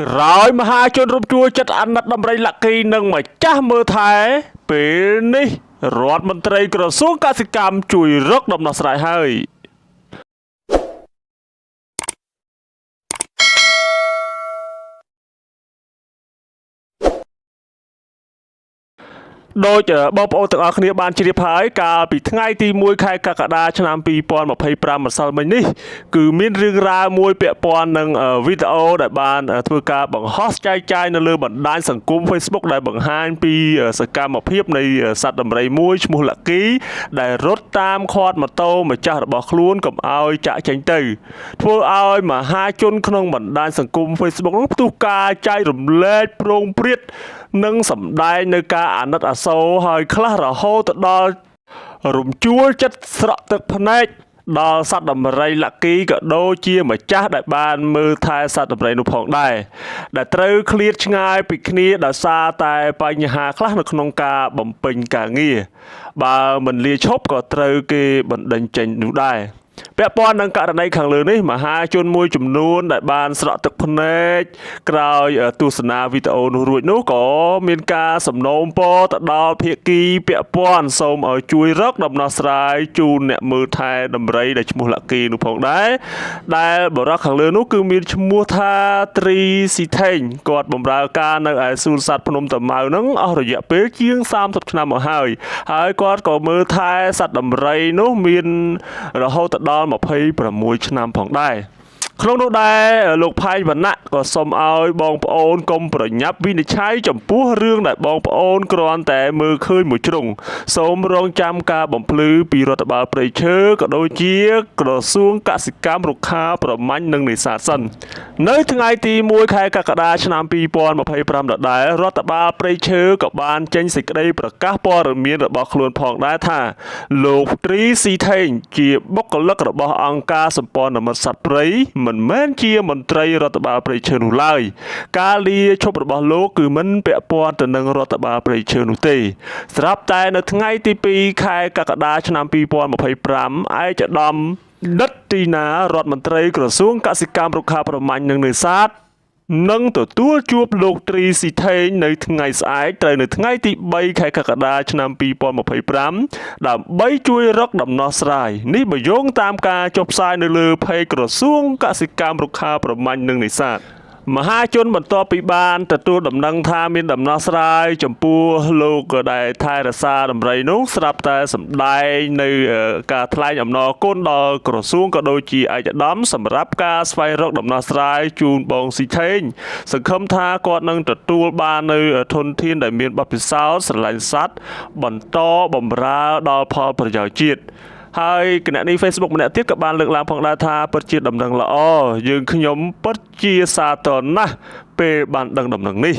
ក្រោយមហាជនរំជួលចិត្តអាណិតដំរីលាក់គីនិងម្ចាស់មើលថែពេលនេះរដ្ឋមន្ត្រីក្រសួងកសិកម្មជួយរកដំណោះស្រាយហើយដូចបងប្អូនទាំងអស់គ្នាបានជ្រាបហើយកាលពីថ្ងៃទី1ខែកក្កដាឆ្នាំ2025ម្សិលមិញនេះគឺមានរឿងរ៉ាវមួយពាក់ព័ន្ធនឹងវីដេអូដែលបានធ្វើការបង្ហោះចែកចាយនៅលើបណ្ដាញសង្គម Facebook ដែលបង្ហាញពីសកម្មភាពនៃសត្វដំរីមួយឈ្មោះលាក់គីដែលរត់តាមខាត់ម៉ូតូម្ចាស់របស់ខ្លួនកុំឲ្យចាក់ចេញទៅធ្វើឲ្យមហាជនក្នុងបណ្ដាញសង្គម Facebook នោះផ្ទុះការចែករំលែកប្រងព្រាតនិងសម្ដែងនៅការអាណិតអាសូរហើយខ្លះរហូតទៅដល់រំជួលចិត្តស្រក់ទឹកភ្នែកដល់សត្វដំរីលាក់គីក៏ដូចជាម្ចាស់ដែលបានមើលថែសត្វដំរីនោះផងដែរដែលត្រូវឃ្លាតឆ្ងាយពីគ្នាដោយសារតែបញ្ហាខ្លះនៅក្នុងការបំពេញការងារបើមិនលាឈប់ក៏ត្រូវគេបណ្តេញចេញនោះដែរពាក់ព័ន្ធនឹងករណីខាងលើនេះមហាជនមួយចំនួនដែលបានស្រក់ទឹកភ្នែកក្រោយទស្សនាវីដេអូនោះរួចនោះក៏មានការសំណូមពរទៅដល់ភាគីពាក់ព័ន្ធសូមឲ្យជួយរកដំណោះស្រាយជូនអ្នកមើលថែដំរីដែលឈ្មោះលាក់គីនោះផងដែរដែលបរិះខាងលើនោះគឺមានឈ្មោះថាត្រីស៊ីថេងគាត់បម្រើការនៅឯសួនសត្វភ្នំតាម៉ៅហ្នឹងអស់រយៈពេលជាង30ឆ្នាំមកហើយគាត់ក៏មើលថែសត្វដំរីនោះមានរហូតដល់26ឆ្នាំផងដែរក្នុងនោះដែរលោកផៃវណ្ណៈក៏សូមឲ្យបងប្អូនកុំប្រញាប់វិនិច្ឆ័យចំពោះរឿងដែលបងប្អូនគ្រាន់តែមើលឃើញមួយជ្រុងសូមរងចាំការបំភ្លឺពីរដ្ឋបាលព្រៃឈើក៏ដូចជាក្រសួងកសិកម្មរុក្ខាប្រមាញ់និងនេសាទសិននៅថ្ងៃទី1ខែកក្កដាឆ្នាំ2025ដដែលរដ្ឋបាលព្រៃឈើក៏បានចេញសេចក្តីប្រកាសព័ត៌មានរបស់ខ្លួនផងដែរថាលោកត្រីស៊ីថេងជាបុគ្គលិករបស់អង្គការសម្ព័ន្ធមិត្តសត្វព្រៃមិនមែនជាមន្ត្រីរដ្ឋបាលព្រៃឈើនោះឡើយការលាឈប់របស់លោកគឺមិនពាក់ព័ន្ធទៅនឹងរដ្ឋបាលព្រៃឈើនោះទេស្រាប់តែនៅថ្ងៃទី2ខែកក្កដាឆ្នាំ2025ឯកឧត្តមដិតទីណារដ្ឋមន្ត្រីក្រសួងកសិកម្មរុក្ខាប្រមាញ់និងនេសាទនឹងទទួលជួបលោកត្រីស៊ីថេងនៅថ្ងៃស្អែកត្រូវនៅថ្ងៃទី3ខែកក្កដាឆ្នាំ2025ដើម្បីជួយរកដំណោះស្រាយនេះបើយោងតាមការចុះផ្សាយនៅលើផេកក្រសួងកសិកម្មរុក្ខាប្រមាញ់និងនេសាទមហាជនបន្ទាប់ពីបានទទួលដំណឹងថាមានដំណោះស្រាយចំពោះលោកដែលថែរក្សាដំរីនោះស្រាប់តែសម្ដែងនៅការថ្លែងអំណរគុណដល់ក្រសួងក៏ដូចជាឯកឧត្តមសម្រាប់ការស្វែងរកដំណោះស្រាយជូនបងស៊ីថេងសង្ឃឹមថាគាត់នឹងទទួលបាននៅធនធានដែលមានបទពិសោធន៍ស្រឡាញ់សត្វបន្តបម្រើដល់ផលប្រយោជន៍ជាតិហើយគណនី Facebook ម្នាក់ទៀតក៏បានលើកឡើងផងដែរថាពិតជាដំណឹងល្អយើងខ្ញុំពិតជាសាទរណាស់ពេលបានដឹងដំណឹងនេះ